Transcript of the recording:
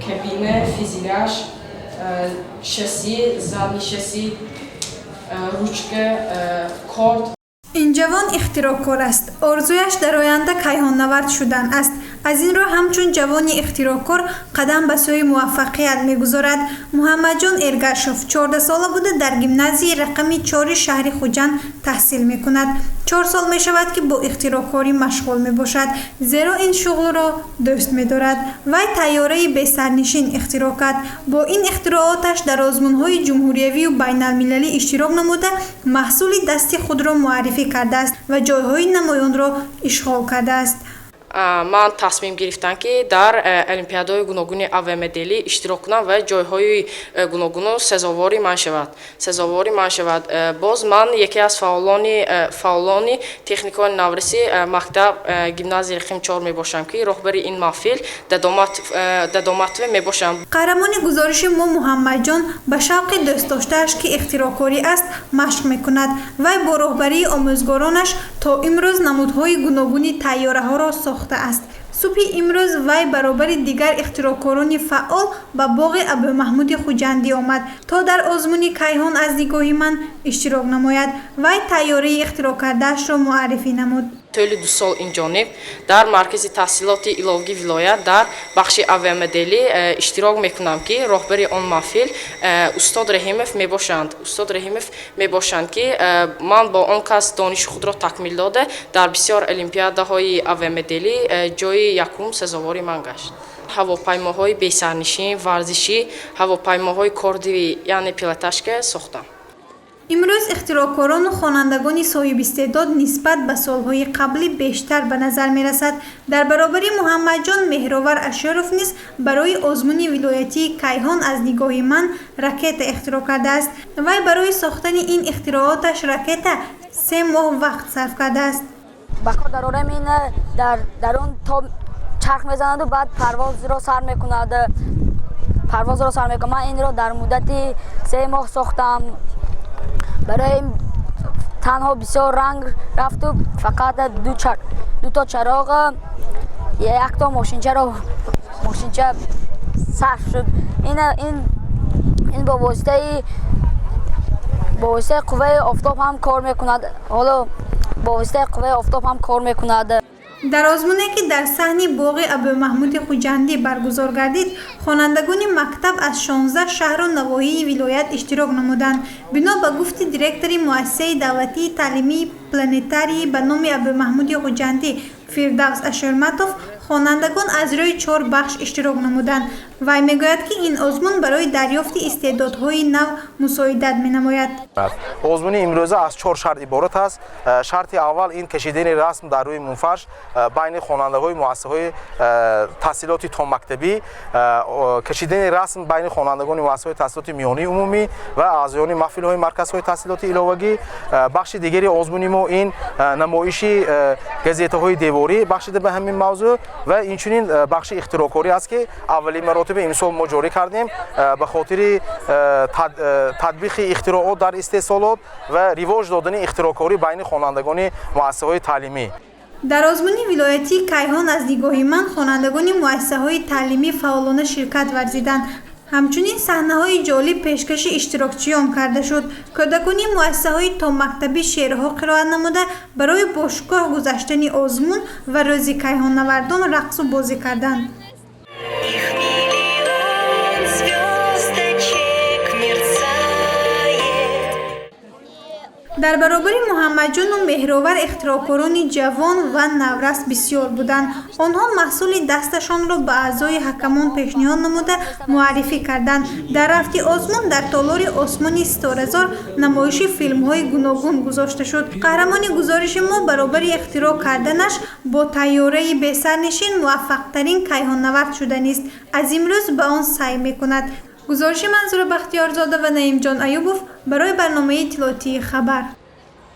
کابینه فیزیلاش شاسی زدنی شاسی روچکه کارد. این جوان اختراعکار است. آرزویش در آینده کیهان‌نورد شدن است. از این رو همچون جوانی اختراعکار قدم به سوی موفقیت می‌گذارد. محمد جان ارگشوف 14 ساله بوده در گیمنازیوم رقمی 4 شهر خوجند تحصیل می‌کند. 4 سال می‌شود که با اختراعکاری مشغول می‌باشد، زیرا این شغل را دوست می‌دارد. وی طیاره بی سرنشین اختراع کرد. با این اختراعاتش در آزمون‌های جمهوریوی و بین‌المللی اشتراک نموده محصول دست خود را معرفی کرده است و جای‌های نمایان را اشغال کرده است. من تصمیم گرفتم که در المپیادهای گوناگون АВМ-дели اشتراک کنم و جایهای گوناگون سزاواری من شود. باز من یکی از فعالان تکنیکال نوروسی مکتب گیمنازیوم رقم 4 میباشم که راهبر این محفل دامات میباشم. قهرمان گزارش ما محمد جان به شوق دوست داشته‌اش که اختراعکاری است مشق میکند. وی با راهبری آموزگارانش تا امروز نمودهای گوناگون طیاره‌ها را ساخته است. صبح امروز وی برابر دیگر اختراعکاران فعال به باغ ابومحمود خوجندی آمد تا در آزمون کیهان از نگاه من اشتراک نماید. وی طیاره اختراع کرده‌اش را معرفی نمود. طول 2 سال اینجانب در مرکز تحصیلات ایلاوگی ولایت در بخش АВМ-дели اشتراک میکنم که راهبر آن محفل استاد رحیمов میباشند که من با آن کس دانش خود را تکمیل داده در بسیار المپیادهای АВМ-дели جای یکم سزاواری من گشت. هواپیماهای بی سرنشین ورزشی، هواپیماهای کاردی یعنی پیلوتاژ ساختم. امروز اختراعکاران و خوانندگان صاحب استعداد نسبت به سالهای قبلی بیشتر به نظر می رسد. در برابر محمد جان مهرآور اشرف نیز برای آزمون ولایتی کیهان از نگاه من راکت اختراع کرده است. وی برای ساختن این اختراعاتش راکت 3 ماه وقت صرف کرده است. بخاطر دارم این در اون تا چرخ میزند و بعد پرواز را سر میکند. من این را در مدت 3 ماه ساختم. برای تنها بسیار رنگ رفت و فقط 2 تا چراغ یک تا ماشینچه صرف شد. این با واسطه قوه آفتاب هم کار میکند. در آزمونی که در صحن باغ ابومحمود خوجندی برگزار گردید، خوانندگان مکتب از 16 شهر و نواحی ولایت اشتراک نمودند. بنا به گفت دیرکتور مؤسسه دولتی تعلیمی پلانتاری به نام ابومحمود خوجندی فردوس اشرمتوف، خوانندگان از روی 4 بخش اشتراک نمودند. وی میگوید که این آزمون برای دریافت استعدادهای نو مساعدت می‌نماید. آزمون امروزه از 4 شرط عبارت است. شرط اول این کشیدن رسم در روی منفرش بین خواننده‌های مؤسسه‌های تحصیلات تا مکتبی، کشیدن رسم بین خوانندگان مؤسسه‌های تحصیلات میانی عمومی و اعضایان محفل‌های مرکزهای تحصیلات ایلاوگی. بخش دیگری آزمون ما این نمایشی گزیته‌های دیواری بخشیده به همین موضوع و اینچنین بخش اختراعکاری است که اولین مراتب امسال ما جاری کردیم به خاطر تطبیق اختراعات در استحصالات و رواج دادن اختراعکاری بین خوانندگان مؤسسه‌های تعلیمی. در آزمون ولایتی کیهان از نگاه من خوانندگان مؤسسه‌های تعلیمی فعالانه شرکت ورزیدند. همچنین صحنه‌های جالب پیشکش اشتراکچیان کرده شد. کودکان مؤسسه‌های تا مکتبی شعرها قرائت نموده برای باشگاه گذشتن آزمون و روز کیهان نوردان رقص و بازی کردند. در برابر محمد جان و مهرآور اختراعکاران جوان و نورس بسیار بودند. آنها محصول دستشان را به اعضای حکمان پیشنهاد نموده معرفی کردند. در هفته آزمون در تالار آسمانی ستاره‌زار نمایش فیلم‌های گوناگون گذاشته شد. قهرمان گزارش ما برابر اختراع کردنش با طیاره بی سرنشین موفق‌ترین کیهان‌نورد شدن است. از امروز به آن سعی می‌کند. گزارش منظور بختیارزاده و نعیم جان ایوبوف برای برنامه اطلاعاتی خبر.